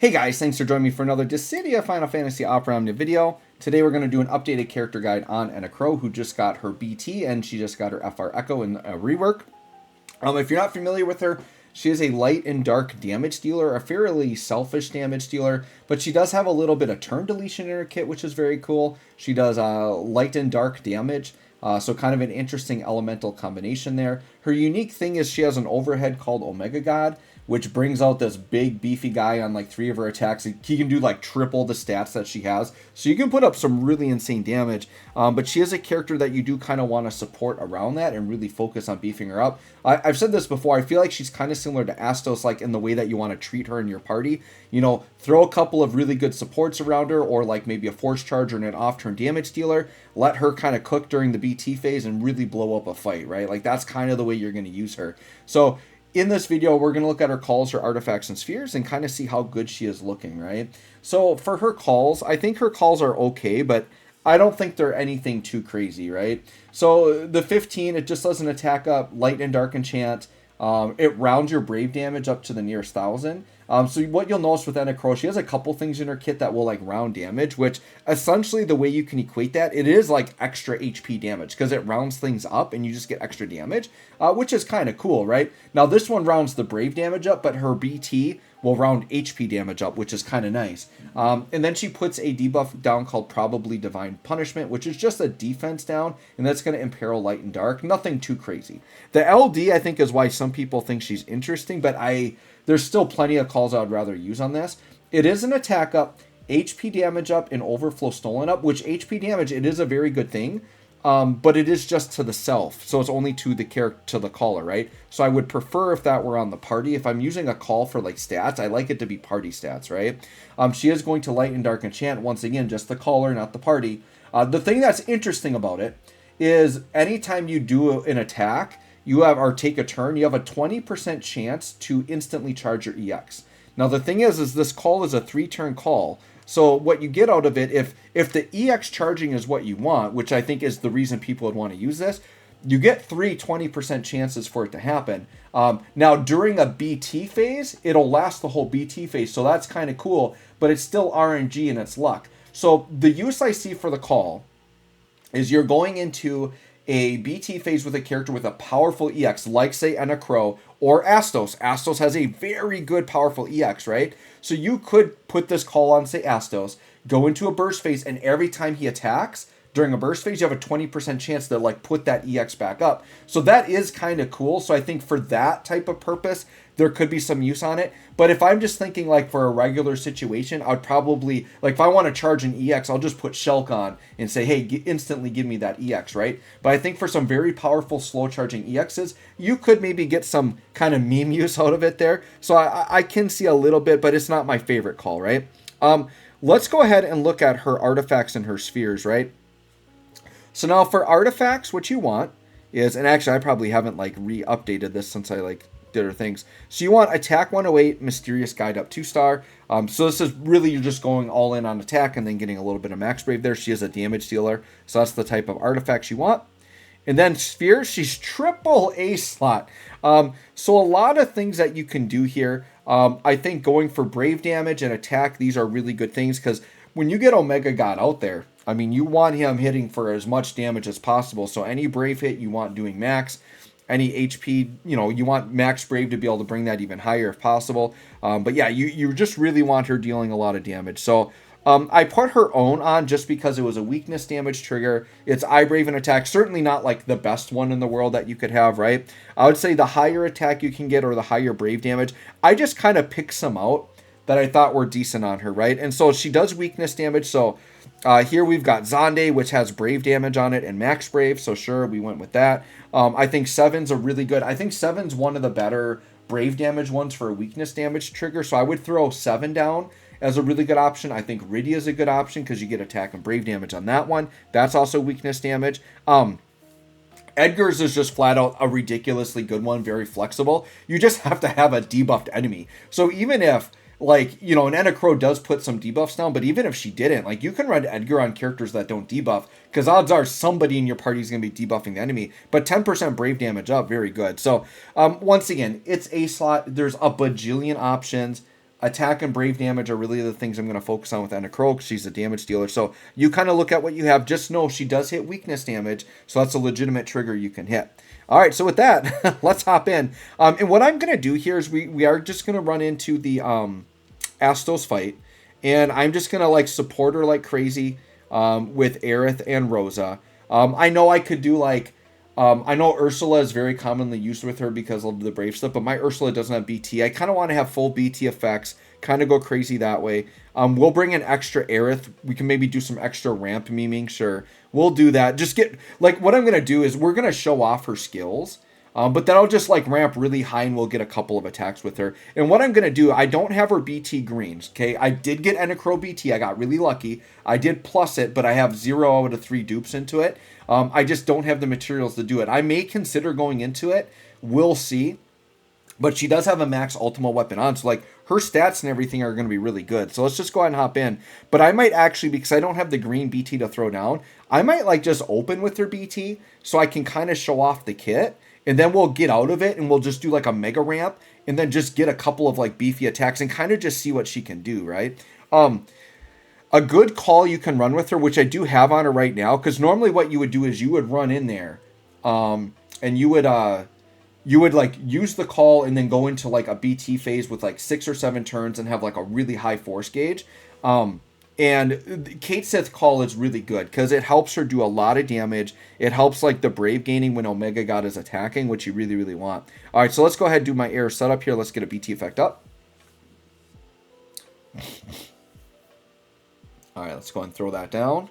Hey guys, thanks for joining me for another Dissidia Final Fantasy Opera Omnia video. Today we're going to do an updated character guide on Enna, who just got her BT and she just got her FR Echo in a rework. If you're not familiar with her, she is a light and dark damage dealer, a fairly selfish damage dealer, but she does have a little bit of turn deletion in her kit, which is very cool. She does light and dark damage, so kind of an interesting elemental combination there. Her unique thing is she has an overhead called Omega God, which brings out this big beefy guy on like 3 of her attacks. He can do like triple the stats that she has, so you can put up some really insane damage. But she is a character that you do kind of want to support around that and really focus on beefing her up. I've said this before, I feel like she's kind of similar to Astos, like in the way that you want to treat her in your party. You know, throw a couple of really good supports around her, or like maybe a force charger and an off-turn damage dealer. Let her kind of cook during the BT phase and really blow up a fight, right? Like that's kind of the way you're going to use her. So in this video, we're going to look at her calls, her artifacts, and spheres and kind of see how good she is looking, right? So for her calls, I think her calls are okay, but I don't think they're anything too crazy, right? So the 15, it just does an attack up, light and dark enchant. It rounds your brave damage up to the nearest 1,000. So what you'll notice with Enna, she has a couple things in her kit that will like round damage, which essentially the way you can equate that, it is like extra HP damage because it rounds things up and you just get extra damage, which is kind of cool, right? Now this one rounds the brave damage up, but her BT will round HP damage up, which is kind of nice. And then she puts a debuff down called Probably Divine Punishment, which is just a defense down, and that's going to imperil light and dark. Nothing too crazy. The LD, I think, is why some people think she's interesting, but there's still plenty of calls I would rather use on this. It is an attack up, HP damage up, and overflow stolen up, which HP damage, it is a very good thing. But it is just to the self, so it's only to the character, to the caller, right? So I would prefer if that were on the party. If I'm using a call for like stats, I like it to be party stats, right? She is going to light and dark enchant, once again, just the caller, not the party. The thing that's interesting about it is anytime you do an attack, you have, or take a turn, you have a 20% chance to instantly charge your EX. Now the thing is this call is a 3-turn call. So what you get out of it, if the EX charging is what you want, which I think is the reason people would want to use this, you get 20% chances for it to happen. Now, during a BT phase, it'll last the whole BT phase, so that's kind of cool, but it's still RNG and it's luck. So the use I see for the call is you're going into a BT phase with a character with a powerful EX, like say Enna or Astos. Astos has a very good powerful EX, right? So you could put this call on, say, Astos, go into a burst phase, and every time he attacks during a burst phase, you have a 20% chance to like put that EX back up. So that is kind of cool. So I think for that type of purpose, there could be some use on it. But if I'm just thinking like for a regular situation, I'd probably, like if I want to charge an EX, I'll just put Shulk on and say, hey, instantly give me that EX, right? But I think for some very powerful slow charging EXs, you could maybe get some kind of meme use out of it there. So I can see a little bit, but it's not my favorite call, right? Let's go ahead and look at her artifacts and her spheres, right? So now for artifacts, what you want is, and actually I probably haven't like re-updated this since I like did her things. So you want attack 108, mysterious guide up 2-star. So this is really, you're just going all in on attack and then getting a little bit of max brave there. She is a damage dealer. So that's the type of artifacts you want. And then sphere, she's triple A slot. So a lot of things that you can do here. I think going for brave damage and attack, these are really good things because when you get Omega God out there, I mean, you want him hitting for as much damage as possible. So any brave hit you want doing max. Any HP, you know, you want max brave to be able to bring that even higher if possible. But yeah, you just really want her dealing a lot of damage. So I put her own on just because it was a weakness damage trigger. It's brave and attack. Certainly not like the best one in the world that you could have, right? I would say the higher attack you can get or the higher brave damage. I just kind of picked some out that I thought were decent on her, right? And so she does weakness damage. So here we've got Zonde, which has brave damage on it and max brave. So sure, we went with that. I think 7's a really good. I think 7's one of the better brave damage ones for a weakness damage trigger. So I would throw 7 down as a really good option. I think Rydia is a good option because you get attack and brave damage on that one. That's also weakness damage. Edgar's is just flat out a ridiculously good one, very flexible. You just have to have a debuffed enemy. So even if, like, you know, an Enna does put some debuffs down, but even if she didn't, like, you can run Edgar on characters that don't debuff, because odds are somebody in your party is going to be debuffing the enemy, but 10% brave damage up, very good. So, once again, it's A slot. There's a bajillion options. attack and brave damage are really the things I'm going to focus on with Enna Kros, because she's a damage dealer. So you kind of look at what you have. Just know she does hit weakness damage, so that's a legitimate trigger you can hit. All right, so with that, let's hop in. And what I'm going to do here is we are just going to run into the Astos fight, and I'm just going to like support her like crazy with Aerith and Rosa. I know I could do like, I know Ursula is very commonly used with her because of the brave stuff, but my Ursula doesn't have BT. I kind of want to have full BT effects, kind of go crazy that way. We'll bring in extra Aerith. We can maybe do some extra ramp memeing, sure. We'll do that. Just get, like, what I'm going to do is we're going to show off her skills, but then I'll just, like, ramp really high and we'll get a couple of attacks with her. And what I'm going to do, I don't have her BT greens, okay? I did get Enna Kros BT. I got really lucky. I did plus it, but I have 0 out of 3 dupes into it. I just don't have the materials to do it. I may consider going into it. We'll see. But she does have a max Ultima weapon on, so like her stats and everything are going to be really good. So let's just go ahead and hop in. But I might actually, because I don't have the green BT to throw down, I might like just open with her BT so I can kind of show off the kit. And then we'll get out of it and we'll just do like a mega ramp and then just get a couple of like beefy attacks and kind of just see what she can do, right? A good call you can run with her, which I do have on her right now, because normally what you would do is you would run in there and you would like use the call and then go into like a BT phase with like 6 or 7 turns and have like a really high force gauge. And Kate Sith call is really good because it helps her do a lot of damage. It helps like the brave gaining when Omega God is attacking, which you really, really want. All right, so let's go ahead and do my air setup here. Let's get a BT effect up. All right, let's go and throw that down.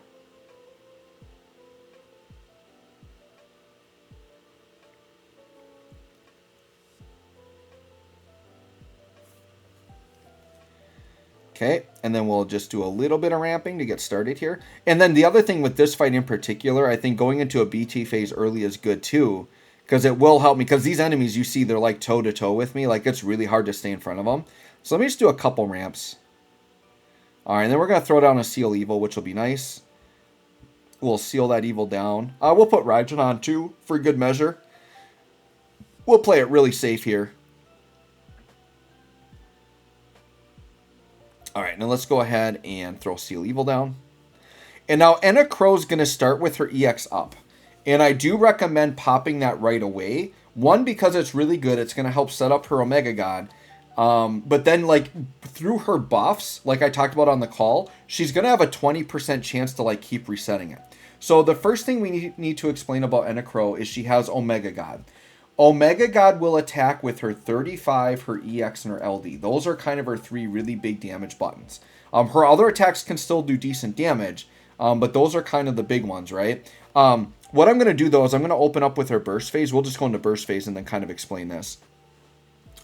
Okay, and then we'll just do a little bit of ramping to get started here. And then the other thing with this fight in particular, I think going into a BT phase early is good too, because it will help me, because these enemies, you see, they're like toe-to-toe with me. Like, it's really hard to stay in front of them. So let me just do a couple ramps. All right, and then we're going to throw down a Seal Evil, which will be nice. We'll seal that Evil down. We'll put Raijin on too, for good measure. We'll play it really safe here. All right, now let's go ahead and throw Seal Evil down. And now Enna Kros is going to start with her EX up. And I do recommend popping that right away. One, because it's really good. It's going to help set up her Omega God. But then, like, through her buffs, like I talked about on the call, she's going to have a 20% chance to, like, keep resetting it. So the first thing we need to explain about Enna Kros is she has Omega God. Omega God will attack with her 35, her EX, and her LD. Those are kind of her 3 really big damage buttons. Her other attacks can still do decent damage, but those are kind of the big ones, right? What I'm going to do, though, is I'm going to open up with her burst phase. We'll just go into burst phase and then kind of explain this.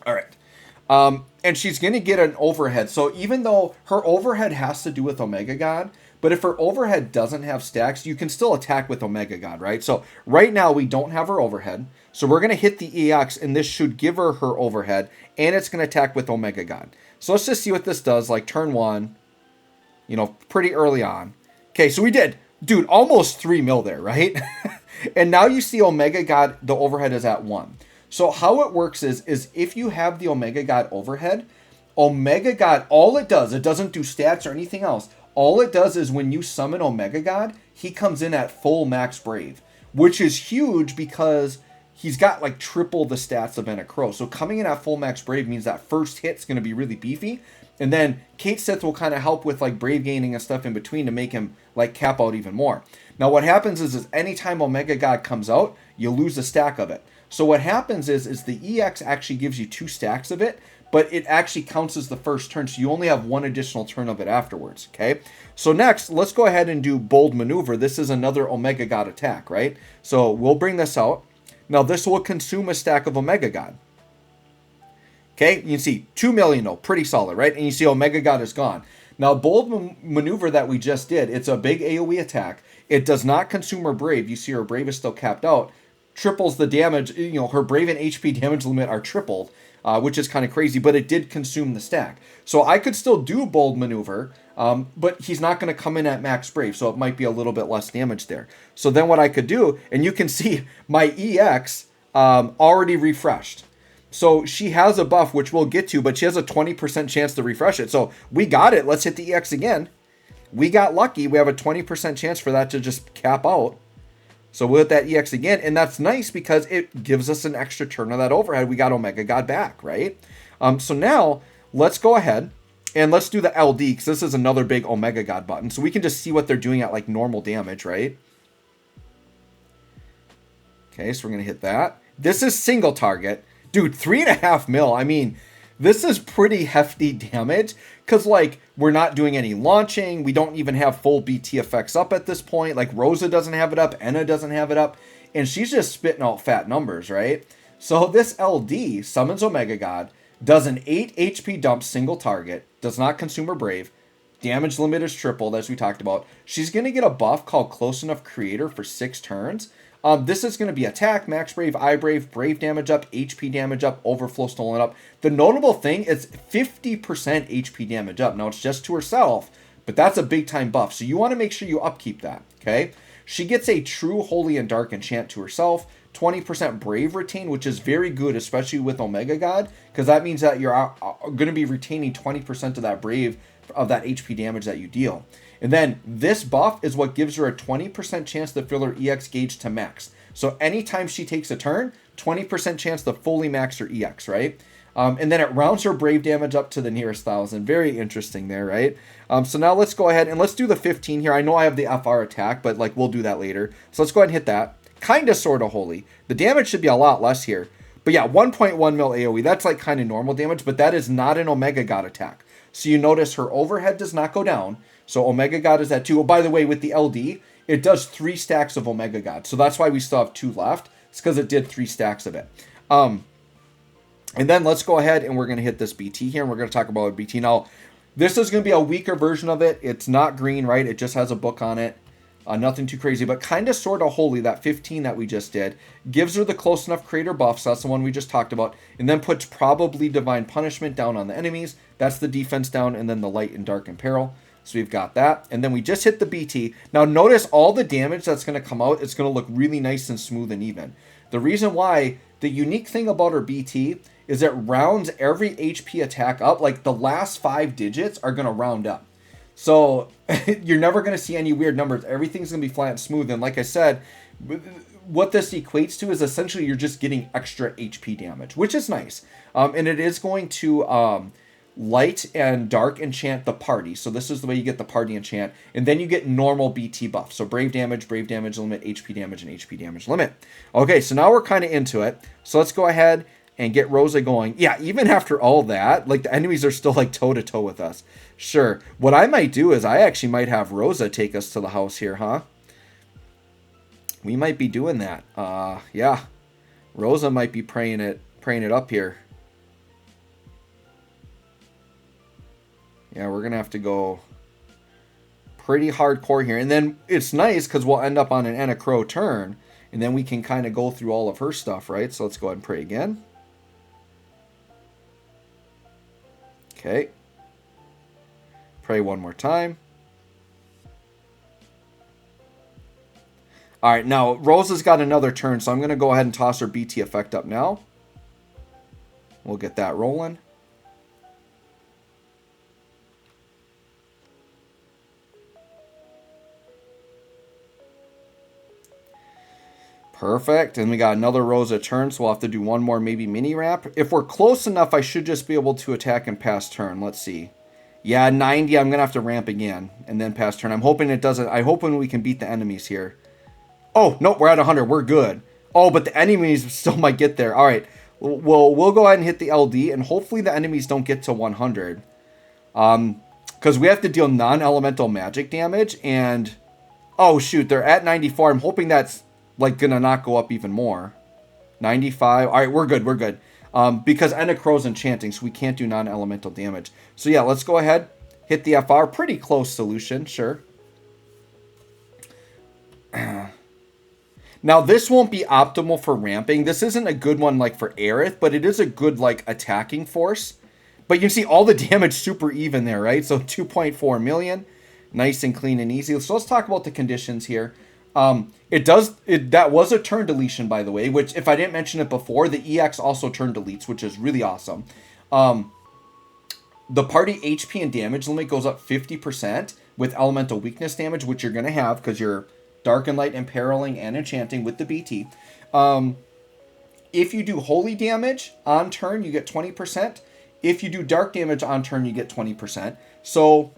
All right. And she's going to get an overhead. So even though her overhead has to do with Omega God, but if her overhead doesn't have stacks, you can still attack with Omega God, right? So right now we don't have her overhead. So we're going to hit the EX, and this should give her her overhead, and it's going to attack with Omega God. So let's just see what this does, like turn 1, you know, pretty early on. Okay, so we did, dude, almost 3 mil there, right? And now you see Omega God, the overhead is at 1. So how it works is if you have the Omega God overhead, Omega God, all it does, it doesn't do stats or anything else. All it does is when you summon Omega God, he comes in at full max brave, which is huge because he's got like triple the stats of Enna Kros. So coming in at full max brave means that first hit's going to be really beefy. And then Kate Sith will kind of help with like brave gaining and stuff in between to make him like cap out even more. Now what happens is anytime Omega God comes out, you lose a stack of it. So what happens is the EX actually gives you 2 stacks of it, but it actually counts as the first turn, so you only have 1 additional turn of it afterwards, okay? So next, let's go ahead and do Bold Maneuver. This is another Omega God attack, right? So we'll bring this out. Now this will consume a stack of Omega God. Okay, you can see 2 million though, pretty solid, right? And you see Omega God is gone. Now Bold Maneuver that we just did, it's a big AoE attack. It does not consume her Brave. You see her Brave is still capped out. Triples the damage, you know, her Brave and HP damage limit are tripled, which is kind of crazy, but it did consume the stack. So I could still do Bold Maneuver, but he's not going to come in at max Brave, so it might be a little bit less damage there. So then what I could do, and you can see my EX already refreshed. So she has a buff, which we'll get to, but she has a 20% chance to refresh it. So we got it. Let's hit the EX again. We got lucky. We have a 20% chance for that to just cap out. So we'll hit that EX again. And that's nice because it gives us an extra turn of that overhead. We got Omega God back, right? So now let's go ahead and let's do the LD, because this is another big Omega God button. So we can just see what they're doing at like normal damage, right? Okay, so we're going to hit that. This is single target. Dude, 3.5 mil. I mean, this is pretty hefty damage because, like, we're not doing any launching. We don't even have full BT effects up at this point. Like, Rosa doesn't have it up. Enna doesn't have it up. And she's just spitting out fat numbers, right? So this LD summons Omega God, does an 8 HP dump single target, does not consume her Brave. Damage limit is tripled, as we talked about. She's going to get a buff called Close Enough Creator for 6 turns. This is going to be attack, max brave, eye brave, brave damage up, HP damage up, overflow stolen up. The notable thing is 50% HP damage up. Now, it's just to herself, but that's a big time buff. So you want to make sure you upkeep that, okay? She gets a true holy and dark enchant to herself, 20% brave retain, which is very good, especially with Omega God, because that means that you're going to be retaining 20% of that brave, of that HP damage that you deal. And then this buff is what gives her a 20% chance to fill her EX gauge to max. So anytime she takes a turn, 20% chance to fully max her EX, right? And then it rounds her brave damage up to the nearest 1,000. Very interesting there, right? So now let's go ahead and let's do the 15 here. I know I have the FR attack, but like we'll do that later. So let's go ahead and hit that. Kind of sort of holy. The damage should be a lot less here. But yeah, 1.1 mil AoE. That's like kind of normal damage, but that is not an Omega God attack. So you notice her overhead does not go down. So Omega God is at 2. Oh, by the way, with the LD, it does 3 stacks of Omega God. So that's why we still have 2 left. It's because it did 3 stacks of it. And then let's go ahead and we're going to hit this BT here. And we're going to talk about BT. Now, this is going to be a weaker version of it. It's not green, right? It just has a book on it. Nothing too crazy, but kind of sort of holy. That 15 that we just did gives her the Close Enough Creator buff. So that's the one we just talked about. And then puts probably Divine Punishment down on the enemies. That's the defense down. And then the Light and Dark and Peril. So we've got that. And then we just hit the BT. Now notice all the damage that's going to come out. It's going to look really nice and smooth and even. The reason why, the unique thing about her BT is it rounds every HP attack up. Like the last 5 digits are going to round up. So you're never going to see any weird numbers. Everything's going to be flat and smooth. And like I said, what this equates to is essentially you're just getting extra HP damage, which is nice. And it is going to light and dark enchant the party. So this is the way you get the party enchant. And then you get normal BT buff. So brave damage limit, HP damage, and HP damage limit. Okay, so now we're kind of into it. So let's go ahead and get Rosa going. Yeah, even after all that, like the enemies are still like toe-to-toe with us. Sure. What I might do is I actually might have Rosa take us to the house here, huh? We might be doing that. Yeah. Rosa might be praying it up here. Yeah, we're going to have to go pretty hardcore here. And then it's nice because we'll end up on an Enna Crow turn. And then we can kind of go through all of her stuff, right? So let's go ahead and pray again. Okay. Pray one more time. All right, now Rosa's got another turn, so I'm going to go ahead and toss her BT effect up now. We'll get that rolling. Perfect. And we got another Rosa turn, so we'll have to do one more maybe mini wrap. If we're close enough, I should just be able to attack and pass turn. Let's see. Yeah, 90. I'm going to have to ramp again and then pass turn. I'm hoping it doesn't. I'm hoping we can beat the enemies here. Oh, nope, we're at 100. We're good. Oh, but the enemies still might get there. All right. Well, we'll go ahead and hit the LD, and hopefully the enemies don't get to 100. Because we have to deal non-elemental magic damage, and... Oh, shoot, they're at 94. I'm hoping that's, like, going to not go up even more. 95. All right, we're good. We're good. Because Enna Crow's enchanting, so we can't do non-elemental damage. So yeah, let's go ahead. Hit the FR. Pretty close solution, sure. Now, this won't be optimal for ramping. This isn't a good one like for Aerith, but it is a good like attacking force. But you can see all the damage super even there, right? So 2.4 million. Nice and clean and easy. So let's talk about the conditions here. That was a turn deletion, by the way, which if I didn't mention it before, the EX also turn deletes, which is really awesome. The party HP and damage limit goes up 50% with elemental weakness damage, which you're going to have because you're dark and light imperiling and enchanting with the BT. If you do holy damage on turn, you get 20%. If you do dark damage on turn, you get 20%. So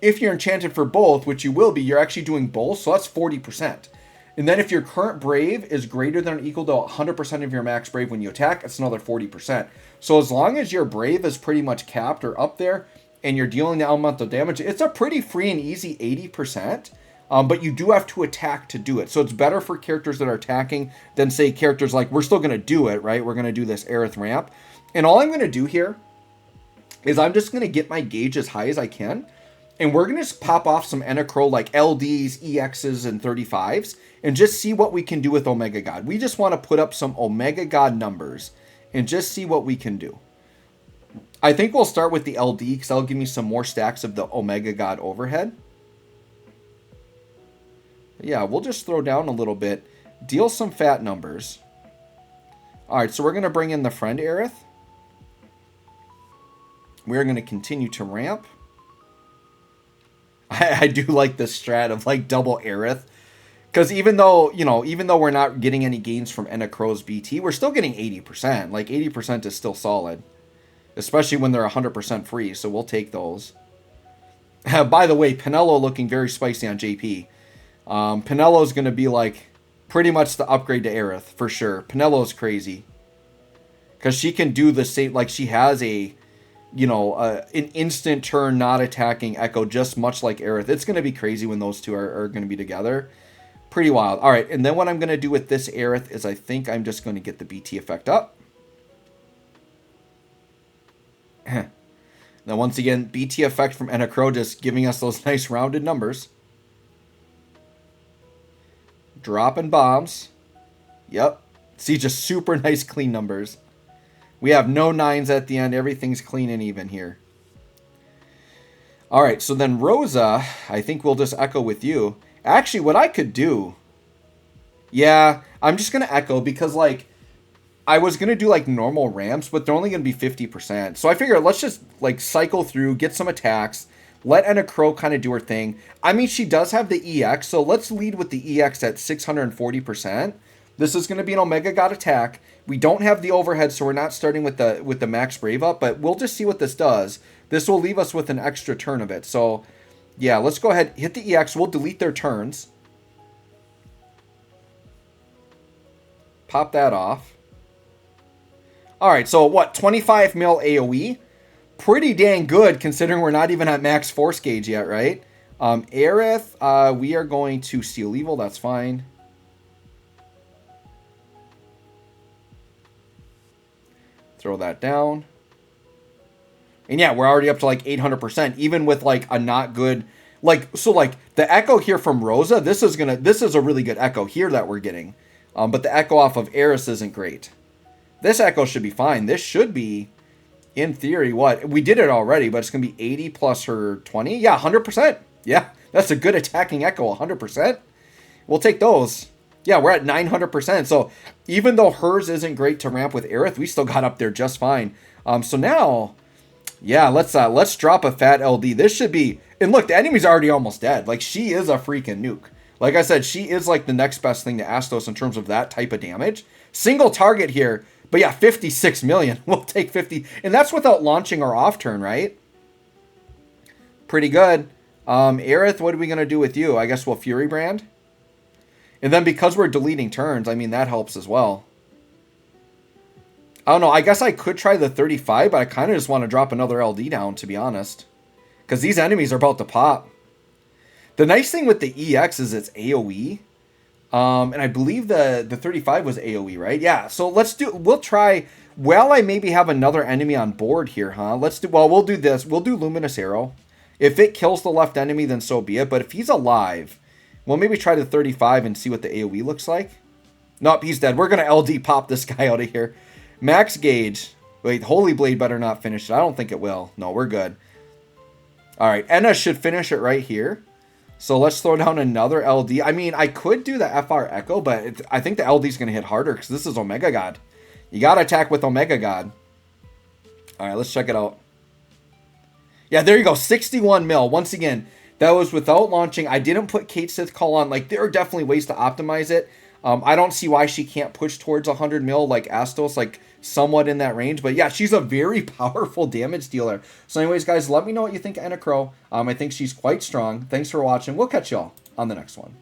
if you're enchanted for both, which you will be, you're actually doing both, so that's 40%. And then if your current Brave is greater than or equal to 100% of your max Brave when you attack, it's another 40%. So as long as your Brave is pretty much capped or up there, and you're dealing the elemental damage, it's a pretty free and easy 80%. But you do have to attack to do it. So it's better for characters that are attacking than, say, characters like, we're still going to do it, right? We're going to do this Aerith ramp. And all I'm going to do here is I'm just going to get my gauge as high as I can. And we're going to just pop off some Enna Kros like LDs, EXs, and 35s. And just see what we can do with Omega God. We just want to put up some Omega God numbers. And just see what we can do. I think we'll start with the LD because that'll give me some more stacks of the Omega God overhead. Yeah, we'll just throw down a little bit. Deal some fat numbers. Alright, so we're going to bring in the friend Aerith. We're going to continue to ramp. I do like this strat of like double Aerith. Because even though we're not getting any gains from Enna Kros BT, we're still getting 80%. Like 80% is still solid. Especially when they're 100% free, so we'll take those. By the way, Pinello looking very spicy on JP. Pinello's going to be like pretty much the upgrade to Aerith for sure. Pinello's crazy because she can do the same, like she has an instant turn not attacking Echo, just much like Aerith. It's going to be crazy when those two are going to be together. Pretty wild. All right, and then what I'm going to do with this Aerith is I think I'm just going to get the BT effect up. Now once again, BT effect from Enna Kros just giving us those nice rounded numbers. Dropping bombs. Yep. See, just super nice clean numbers. We have no 9s at the end. Everything's clean and even here. Alright, so then Rosa, I think we'll just echo with you. Actually, what I could do... Yeah, I'm just going to echo because, like, I was going to do, like, normal ramps, but they're only going to be 50%. So I figured let's just, like, cycle through, get some attacks... Let Enna Kros kind of do her thing. I mean, she does have the EX, so let's lead with the EX at 640%. This is going to be an Omega God attack. We don't have the overhead, so we're not starting with the max Brave up, but we'll just see what this does. This will leave us with an extra turn of it. So, yeah, let's go ahead, hit the EX. We'll delete their turns. Pop that off. All right, so what, 25 mil AoE? Pretty dang good considering we're not even at max force gauge yet, right? Aerith, we are going to Seal Evil. That's fine. Throw that down. And yeah, we're already up to like 800%, even with like a not good... So the echo here from Rosa, this is a really good echo here that we're getting. But the echo off of Aerith isn't great. This echo should be fine. This should be... In theory, what? We did it already, but it's going to be 80 plus her 20. Yeah, 100%. Yeah, that's a good attacking echo, 100%. We'll take those. Yeah, we're at 900%. So even though hers isn't great to ramp with Aerith, we still got up there just fine. So now, yeah, let's drop a fat LD. This should be... And look, the enemy's already almost dead. Like, she is a freaking nuke. Like I said, she is like the next best thing to Astos in terms of that type of damage. Single target here. But yeah, 56 million. We'll take 50. And that's without launching our off turn, right? Pretty good. Aerith, what are we going to do with you? I guess we'll Fury Brand. And then because we're deleting turns, I mean, that helps as well. I don't know. I guess I could try the 35, but I kind of just want to drop another LD down, to be honest. Because these enemies are about to pop. The nice thing with the EX is it's AoE. And I believe the 35 was AoE, right? Yeah, so we'll try, well, I maybe have another enemy on board here, huh? We'll do this. We'll do Luminous Arrow. If it kills the left enemy, then so be it. But if he's alive, we'll maybe try the 35 and see what the AoE looks like. Nope, he's dead. We're going to LD pop this guy out of here. Max gauge. Wait, Holy Blade better not finish it. I don't think it will. No, we're good. All right, Enna should finish it right here. So let's throw down another LD. I mean, I could do the FR Echo, but I think the LD is going to hit harder because this is Omega God. You got to attack with Omega God. All right, let's check it out. Yeah, there you go. 61 mil. Once again, that was without launching. I didn't put Kate Sith Call on. Like, there are definitely ways to optimize it. I don't see why she can't push towards 100 mil like Astos, like somewhat in that range. But yeah, she's a very powerful damage dealer. So anyways, guys, let me know what you think of Enna Crow. I think she's quite strong. Thanks for watching. We'll catch y'all on the next one.